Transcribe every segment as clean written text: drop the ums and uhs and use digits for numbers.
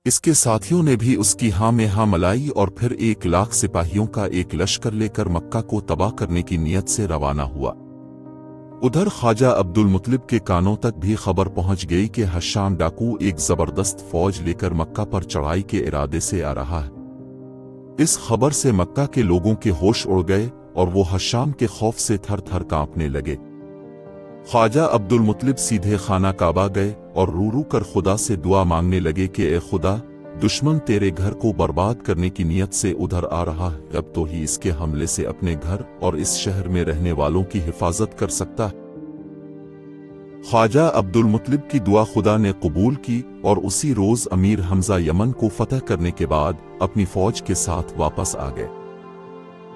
اس کے ساتھیوں نے بھی اس کی ہاں میں ہاں ملائی اور پھر 1,00,000 سپاہیوں کا ایک لشکر لے کر مکہ کو تباہ کرنے کی نیت سے روانہ ہوا۔ ادھر خواجہ عبد المطلب کے کانوں تک بھی خبر پہنچ گئی کہ حشام ڈاکو ایک زبردست فوج لے کر مکہ پر چڑھائی کے ارادے سے آ رہا ہے۔ اس خبر سے مکہ کے لوگوں کے ہوش اڑ گئے اور وہ حشام کے خوف سے تھر تھر کانپنے لگے۔ خواجہ عبد المطلب سیدھے خانہ کعبہ گئے اور رو رو کر خدا سے دعا مانگنے لگے کہ اے خدا، دشمن تیرے گھر کو برباد کرنے کی نیت سے ادھر آ رہا ہے، اب تو ہی اس کے حملے سے اپنے گھر اور اس شہر میں رہنے والوں کی حفاظت کر سکتا ہے۔ خواجہ عبد المطلب کی دعا خدا نے قبول کی اور اسی روز امیر حمزہ یمن کو فتح کرنے کے بعد اپنی فوج کے ساتھ واپس آ گئے۔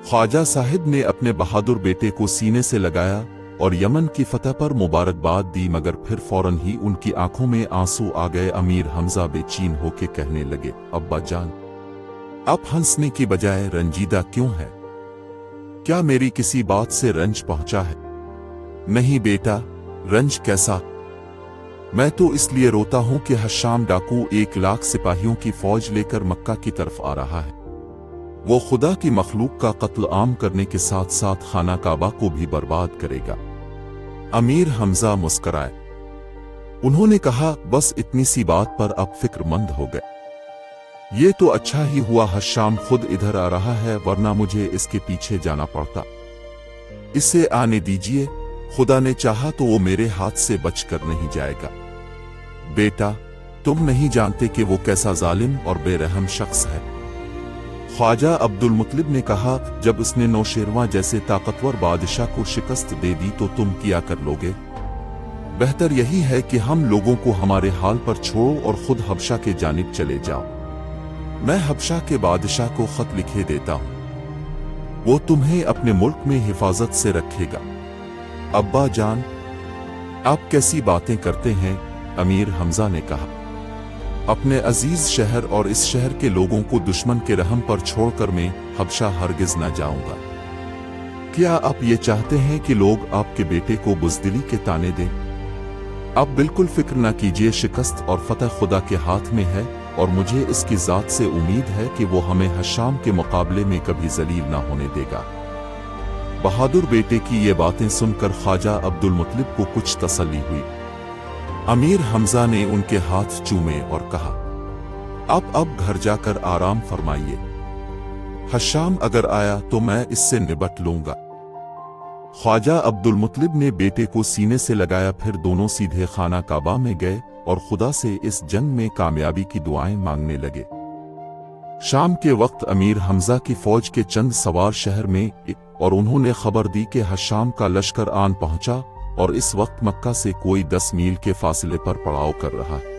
خواجہ صاحب نے اپنے بہادر بیٹے کو سینے سے لگایا اور یمن کی فتح پر مبارکباد دی، مگر پھر فوراً ہی ان کی آنکھوں میں آنسو آ گئے۔ امیر حمزہ بے چین ہو کے کہنے لگے، ابا جان، آپ ہنسنے کی بجائے رنجیدہ کیوں ہے؟ کیا میری کسی بات سے رنج پہنچا ہے؟ نہیں بیٹا، رنج کیسا؟ میں تو اس لیے روتا ہوں کہ حشام ڈاکو 1,00,000 سپاہیوں کی فوج لے کر مکہ کی طرف آ رہا ہے۔ وہ خدا کی مخلوق کا قتل عام کرنے کے ساتھ ساتھ خانہ کعبہ کو بھی برباد کرے گا۔ امیر حمزہ مسکرائے۔ انہوں نے کہا، بس اتنی سی بات پر اب فکر مند ہو گئے۔ یہ تو اچھا ہی ہوا حشام خود ادھر آ رہا ہے، ورنہ مجھے اس کے پیچھے جانا پڑتا۔ اسے آنے دیجئے، خدا نے چاہا تو وہ میرے ہاتھ سے بچ کر نہیں جائے گا۔ بیٹا، تم نہیں جانتے کہ وہ کیسا ظالم اور بے رحم شخص ہے۔ خواجہ عبد المطلب نے کہا، جب اس نے نوشیرواں جیسے طاقتور بادشاہ کو شکست دے دی تو تم کیا کر لوگے؟ بہتر یہی ہے کہ ہم لوگوں کو ہمارے حال پر چھوڑو اور خود حبشہ کے جانب چلے جاؤ۔ میں حبشہ کے بادشاہ کو خط لکھے دیتا ہوں، وہ تمہیں اپنے ملک میں حفاظت سے رکھے گا۔ ابا جان، آپ کیسی باتیں کرتے ہیں؟ امیر حمزہ نے کہا، اپنے عزیز شہر اور اس شہر کے لوگوں کو دشمن کے رحم پر چھوڑ کر میں حبشہ ہرگز نہ جاؤں گا۔ کیا آپ یہ چاہتے ہیں کہ لوگ آپ کے بیٹے کو بزدلی کے طعنے دیں؟ آپ بالکل فکر نہ کیجیے، شکست اور فتح خدا کے ہاتھ میں ہے، اور مجھے اس کی ذات سے امید ہے کہ وہ ہمیں حشام کے مقابلے میں کبھی ذلیل نہ ہونے دے گا۔ بہادر بیٹے کی یہ باتیں سن کر خواجہ عبد المطلب کو کچھ تسلی ہوئی۔ امیر حمزہ نے ان کے ہاتھ چومے اور کہا، آپ اب گھر جا کر آرام فرمائیے، حشام اگر آیا تو میں اس سے نبٹ لوں گا۔ خواجہ عبد المطلب نے بیٹے کو سینے سے لگایا، پھر دونوں سیدھے خانہ کعبہ میں گئے اور خدا سے اس جنگ میں کامیابی کی دعائیں مانگنے لگے۔ شام کے وقت امیر حمزہ کی فوج کے چند سوار شہر میں اور انہوں نے خبر دی کہ حشام کا لشکر آن پہنچا اور اس وقت مکہ سے کوئی 10 میل کے فاصلے پر پڑاؤ کر رہا ہے۔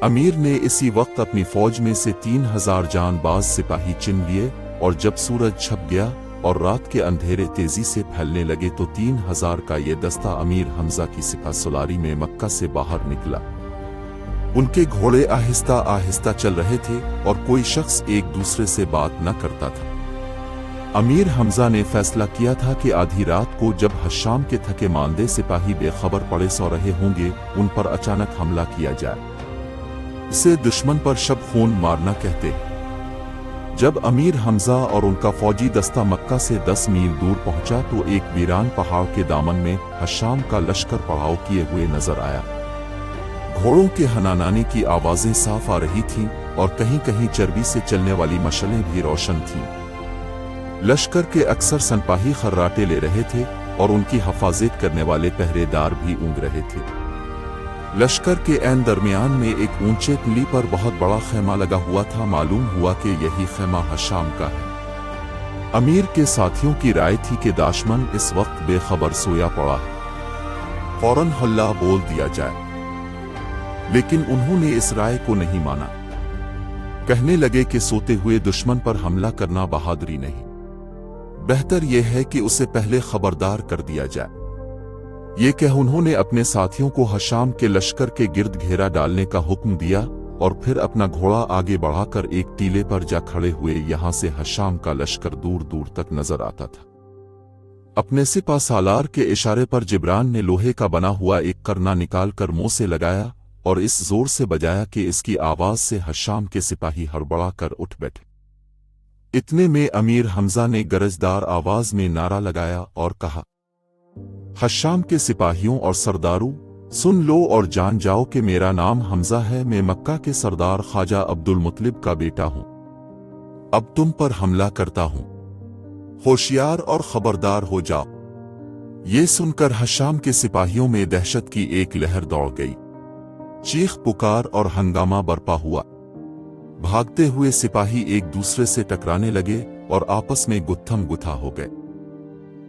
امیر نے اسی وقت اپنی فوج میں سے 3,000 جان باز سپاہی چن لیے، اور جب سورج چھپ گیا اور رات کے اندھیرے تیزی سے پھیلنے لگے تو 3,000 کا یہ دستہ امیر حمزہ کی سپہ سالاری میں مکہ سے باہر نکلا۔ ان کے گھوڑے آہستہ آہستہ چل رہے تھے اور کوئی شخص ایک دوسرے سے بات نہ کرتا تھا۔ امیر حمزہ نے فیصلہ کیا تھا کہ آدھی رات کو جب حشام کے تھکے ماندے سپاہی بے خبر پڑے سو رہے ہوں گے، ان پر اچانک حملہ کیا جائے۔ اسے دشمن پر شب خون مارنا کہتے ہیں۔ جب امیر حمزہ اور ان کا فوجی دستہ مکہ سے 10 میل دور پہنچا تو ایک ویران پہاڑ کے دامن میں حشام کا لشکر پڑاؤ کیے ہوئے نظر آیا۔ گھوڑوں کے ہنانانے کی آوازیں صاف آ رہی تھیں اور کہیں کہیں چربی سے چلنے والی مشعلیں بھی روشن تھیں۔ لشکر کے اکثر سپاہی خراٹے لے رہے تھے اور ان کی حفاظت کرنے والے پہرے دار بھی اونگ رہے تھے۔ لشکر کے عین درمیان میں ایک اونچے ٹلی پر بہت بڑا خیمہ لگا ہوا تھا۔ معلوم ہوا کہ یہی خیمہ حشام کا ہے۔ امیر کے ساتھیوں کی رائے تھی کہ دشمن اس وقت بے خبر سویا پڑا ہے، فوراً حلہ بول دیا جائے، لیکن انہوں نے اس رائے کو نہیں مانا۔ کہنے لگے کہ سوتے ہوئے دشمن پر حملہ کرنا بہادری نہیں، بہتر یہ ہے کہ اسے پہلے خبردار کر دیا جائے۔ یہ کہ انہوں نے اپنے ساتھیوں کو حشام کے لشکر کے گرد گھیرا ڈالنے کا حکم دیا اور پھر اپنا گھوڑا آگے بڑھا کر ایک ٹیلے پر جا کھڑے ہوئے۔ یہاں سے حشام کا لشکر دور دور تک نظر آتا تھا۔ اپنے سپہ سالار کے اشارے پر جبران نے لوہے کا بنا ہوا ایک کرنا نکال کر منہ سے لگایا और इस जोर से बजाया कि इसकी आवाज से हश्शाम के सिपाही हड़बड़ा कर उठ बैठे। इतने में अमीर हमजा ने गरजदार आवाज में नारा लगाया और कहा, हश्शाम के सिपाहियों और सरदारों, सुन लो और जान जाओ कि मेरा नाम हमजा है। मैं मक्का के सरदार ख्वाजा अब्दुल मुत्तलिब का बेटा हूं। अब तुम पर हमला करता हूं, होशियार और खबरदार हो जाओ। ये सुनकर हश्शाम के सिपाहियों में दहशत की एक लहर दौड़ गई। चीख पुकार और हंगामा बरपा हुआ। भागते हुए सिपाही एक दूसरे से टकराने लगे और आपस में गुत्थम गुथा हो गए।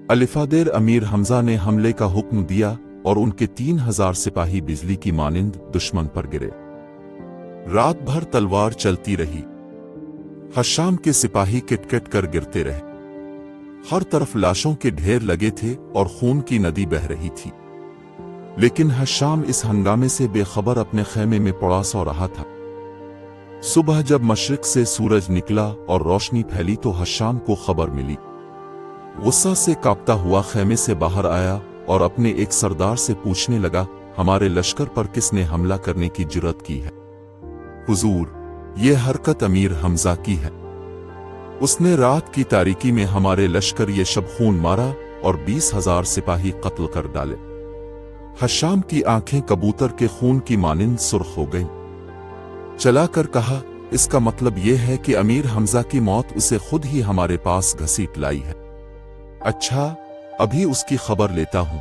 अलिफादेर अमीर हमजा ने हमले का हुक्म दिया और उनके 3000 सिपाही बिजली की मानिंद दुश्मन पर गिरे। रात भर तलवार चलती रही। हश्शाम के सिपाही किटकिट कर गिरते रहे। हर तरफ लाशों के ढेर लगे थे और खून की नदी बह रही थी। लेकिन हश्शाम इस हंगामे से बेखबर अपने खेमे में पड़ा सो रहा था। सुबह जब मशरिक से सूरज निकला और रोशनी फैली तो हश्शाम को खबर मिली। गुस्सा से कांपता हुआ खेमे से बाहर आया और अपने एक सरदार से पूछने लगा, हमारे लश्कर पर किसने हमला करने की जुर्रत की है? हुजूर, ये हरकत अमीर हमजा की है। उसने रात की तारीकी में हमारे लश्कर ये शब खून मारा और 20,000 सिपाही कत्ल कर डाले। हश्शाम की आंखें कबूतर के खून की मानिंद सुर्ख हो गईं। चलाकर कहा, इसका मतलब यह है कि अमीर हमजा की मौत उसे खुद ही हमारे पास घसीट लाई है। अच्छा, अभी उसकी खबर लेता हूं।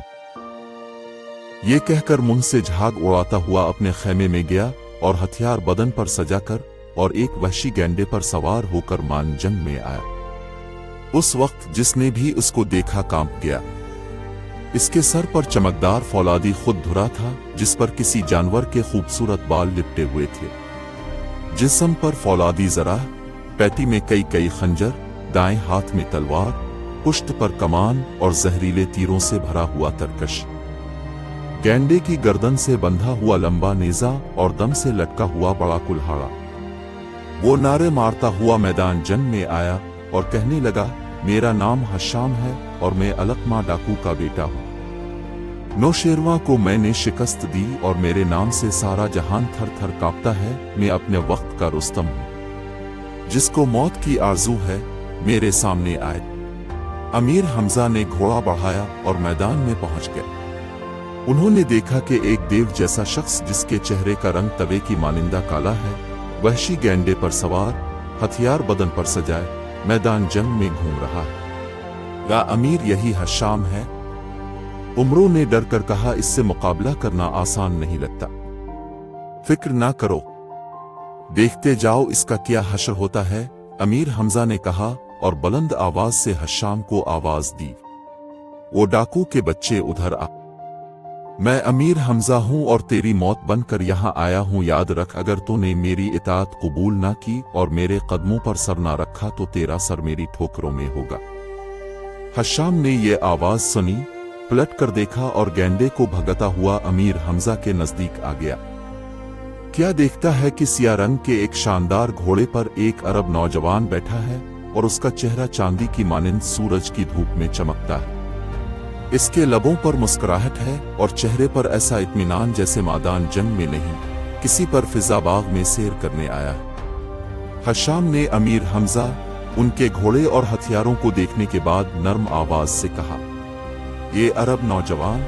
ये कहकर मुंह से झाग उड़ाता हुआ अपने खेमे में गया और हथियार बदन पर सजाकर और एक वहशी गैंडे पर सवार होकर मान जंग में आया। उस वक्त जिसने भी उसको देखा कांप गया। इसके सर पर चमकदार फौलादी खुद धुरा था, जिस पर किसी जानवर के खूबसूरत बाल लिपटे हुए थे। जिस्म पर फौलादी जरा, पैटी में कई खंजर, दाएं हाथ में तलवार, पुश्त पर कमान और जहरीले तीरों से भरा हुआ तरकश। गैंडे की गर्दन से बंधा हुआ लंबा नेजा और दम से लटका हुआ बड़ा कुल्हाड़ा। वो नारे मारता हुआ मैदान जंग में आया और कहने लगा, मेरा नाम हश्शाम है और मैं अलकमा डाकू का बेटा हूं। नौशेरवा को मैंने शिकस्त दी और मेरे नाम से सारा जहान थर थर कांपता है। मैं अपने वक्त का रुस्तम हूं। जिसको मौत की आरजू है, मेरे सामने आए। अमीर हमजा ने घोड़ा बढ़ाया और मैदान में पहुंच गए। उन्होंने देखा कि एक देव जैसा शख्स, जिसके चेहरे का रंग तवे की मानिंदा काला है, वहशी गैंडे पर सवार, हथियार बदन पर सजाए, मैदान जंग में घूम रहा है। या अमीर यही हश्शाम है? उमरों ने डर कर कहा, इससे मुकाबला करना आसान नहीं लगता। फिक्र ना करो, देखते जाओ इसका क्या हश्र होता है, अमीर हमजा ने कहा और बुलंद आवाज से हश्शाम को आवाज दी, वो डाकू के बच्चे उधर आ। मैं अमीर हमजा हूं और तेरी मौत बनकर यहां आया हूं। याद रख, अगर तूने मेरी इताअत कबूल ना की और मेरे कदमों पर सर ना रखा तो तेरा सर मेरी ठोकरों में होगा। हश्शाम ने ये आवाज सुनी, पलट कर देखा और गैंडे को भगाता हुआ अमीर हमजा के नजदीक आ गया। क्या देखता है कि सिया रंग के एक शानदार घोड़े पर एक अरब नौजवान बैठा है और उसका चेहरा चांदी की मानिंद सूरज की धूप में चमकता है। इसके लबों पर मुस्कुराहट है और चेहरे पर ऐसा इत्मीनान जैसे मैदान जंग में नहीं, किसी पर फिजा बाग में सैर करने आया है। हश्शाम ने अमीर हमजा, उनके घोड़े और हथियारों को देखने के बाद नर्म आवाज से कहा, ये अरब नौजवान,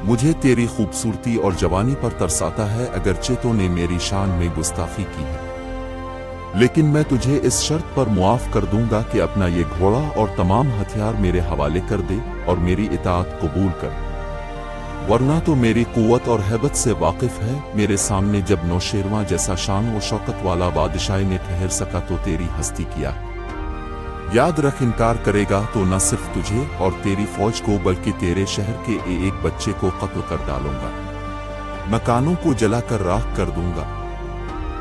मुझे तेरी खूबसूरती और जवानी पर तरस आता है, अगरचे तूने मेरी शान में गुस्ताखी की है, लेकिन मैं तुझे इस शर्त पर मुआफ कर दूंगा कि अपना ये घोड़ा और तमाम हथियार मेरे हवाले कर दे और मेरी इताअत कबूल कर, वरना तो मेरी कुव्वत और हैबत से वाकिफ है। मेरे सामने जब नौशेरवा जैसा शान व शौकत वाला बादशाह ने ठहर सका तो तेरी हस्ती किया। याद रख, इनकार करेगा तो न सिर्फ तुझे और तेरी फौज को बल्कि तेरे शहर के एक बच्चे को कत्ल कर डालूंगा, मकानों को जलाकर राख कर दूंगा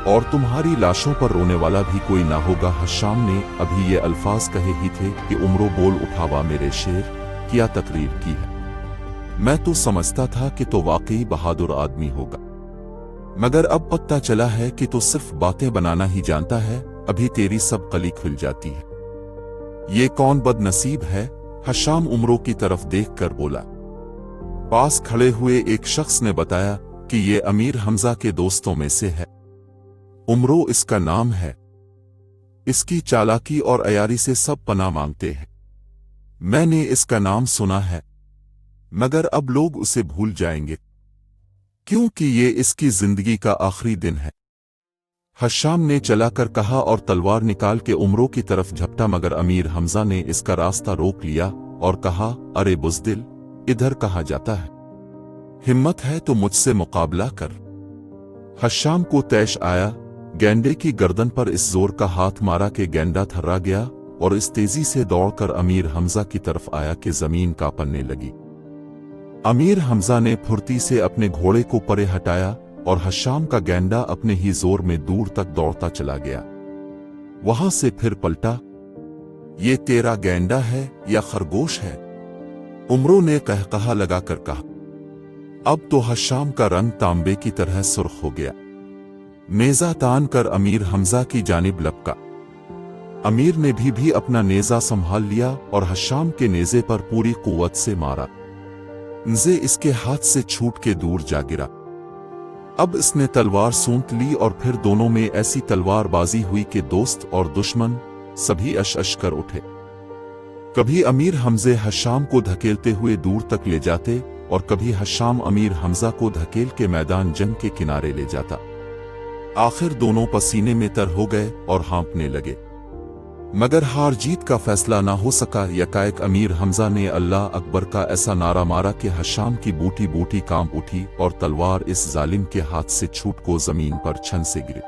और तुम्हारी लाशों पर रोने वाला भी कोई ना होगा। हश्शाम ने अभी ये अल्फाज कहे ही थे कि उमरों बोल उठावा, मेरे शेर, क्या तकरीर की है। मैं तो समझता था कि तो वाकई बहादुर आदमी होगा, मगर अब पता चला है कि तो सिर्फ बातें बनाना ही जानता है। अभी तेरी सब कली खुल जाती है। ये कौन बदनसीब है? हश्शाम उमरों की तरफ देखकर बोला। पास खड़े हुए एक शख्स ने बताया कि ये अमीर हमजा के दोस्तों में से है। उमरो इसका नाम है। इसकी चालाकी और अयारी से सब पनाह मांगते हैं। मैंने इसका नाम सुना है, मगर अब लोग उसे भूल जाएंगे, क्योंकि ये इसकी जिंदगी का आखिरी दिन है। हशाम ने चलाकर कहा और तलवार निकाल के उमरों की तरफ झपटा, मगर अमीर हमजा ने इसका रास्ता रोक लिया और कहा, अरे बुज़दिल, इधर कहा जाता है? हिम्मत है तो मुझसे मुकाबला कर। हशाम को तैश आया, गेंडे की गर्दन पर इस जोर का हाथ मारा कि गेंडा थर्रा गया और इस तेजी से दौड़कर अमीर हमजा की तरफ आया कि जमीन कांपने लगी। अमीर हमजा ने फुर्ती से अपने घोड़े को परे हटाया और हशाम का गेंडा अपने ही जोर में दूर तक दौड़ता चला गया। वहां से फिर पलटा। ये तेरा गेंडा है या खरगोश है? उमरों ने कहकहा लगाकर कहा। अब तो हशाम का रंग तांबे की तरह सुर्ख हो गया। नेजा तान कर अमीर हमजा की जानिब लपका। अमीर ने भी अपना नेजा संभाल लिया और हशाम के नेजे पर पूरी कुव्वत से मारा। नेज़े इसके हाथ से छूट के दूर जा गिरा। अब इसने तलवार सूंट ली और फिर दोनों में ऐसी तलवारबाजी हुई कि दोस्त और दुश्मन सभी अश कर उठे। कभी अमीर हमजे हशाम को धकेलते हुए दूर तक ले जाते और कभी हशाम अमीर हमजा को धकेल के मैदान जंग के किनारे ले जाता। आखिर दोनों पसीने में तर हो गए और हाँफने लगे, मगर हार जीत का फैसला ना हो सका। यकाएक अमीर हमजा ने अल्लाह अकबर का ऐसा नारा मारा कि हशाम की बूटी बूटी कांप उठी और तलवार इस जालिम के हाथ से छूट को जमीन पर छन से गिरी।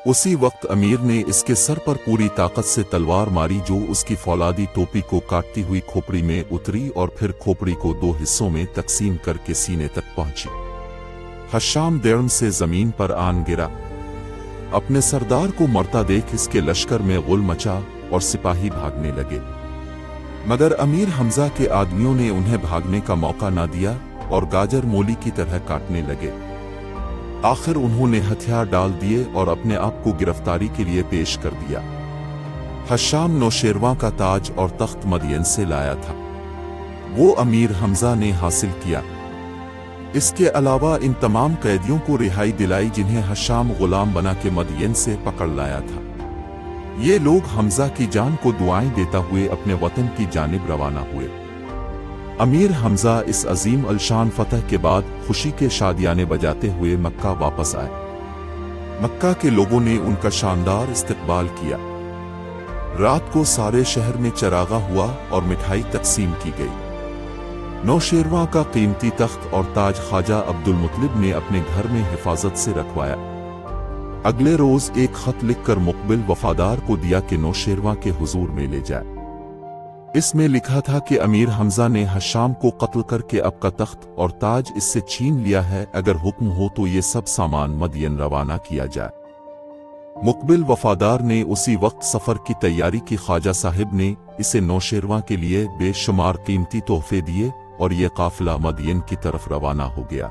उसी वक्त अमीर ने इसके सर पर पूरी ताकत से तलवार मारी, जो उसकी फौलादी टोपी को काटती हुई खोपड़ी में उतरी और फिर खोपड़ी को दो हिस्सों में तकसीम करके सीने तक पहुंची। हशाम देर से जमीन पर आन गिरा। अपने सरदार को मरता देख इसके लश्कर में गुल मचा और सिपाही भागने लगे, मगर अमीर हमजा के आदमियों ने उन्हें भागने का मौका ना दिया और गाजर मूली की तरह काटने लगे। आखिर उन्होंने हथियार डाल दिए और अपने आप को गिरफ्तारी के लिए पेश कर दिया। हशाम नौशेरवां का ताज और तख्त मदियन से लाया था, वो अमीर हमजा ने हासिल किया। इसके अलावा इन तमाम कैदियों को रिहाई दिलाई जिन्हें हशाम गुलाम बना के मदियन से पकड़ लाया था। ये लोग हमजा की जान को दुआएं देता हुए अपने वतन की जानिब रवाना हुए। अमीर हमजा इस अजीम अलशान फतह के बाद खुशी के शादियाने बजाते हुए मक्का वापस आए। मक्का के लोगों ने उनका शानदार इस्तकबाल किया। रात को सारे शहर में चरागा हुआ और मिठाई तकसीम की गई। नौशेरवां का कीमती तख्त और ताज ख्वाजा अब्दुल मुतलिब ने अपने घर में हिफाजत से रखवाया। अगले रोज एक खत लिखकर मुकबिल वफादार को दिया कि नौशेरवां के हुजूर में ले जाए। इसमें लिखा था कि अमीर हमजा ने हशाम को कत्ल करके अब का तख्त और ताज इससे छीन लिया है। अगर हुक्म हो तो ये सब सामान मदियन रवाना किया जाए। मुकबिल वफादार ने उसी वक्त सफर की तैयारी की। ख्वाजा साहिब ने इसे नौशेरवां के लिए बेशुमार कीमती तोहफे दिए और ये काफिला मदियन की तरफ रवाना हो गया।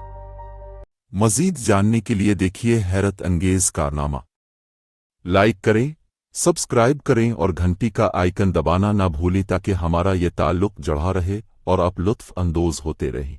मजीद जानने के लिए देखिए हैरत अंगेज कारनामा। लाइक करें, सब्सक्राइब करें और घंटी का आइकन दबाना ना भूलें ताकि हमारा ये ताल्लुक जड़ा रहे और आप लुत्फ अंदोज होते रहें।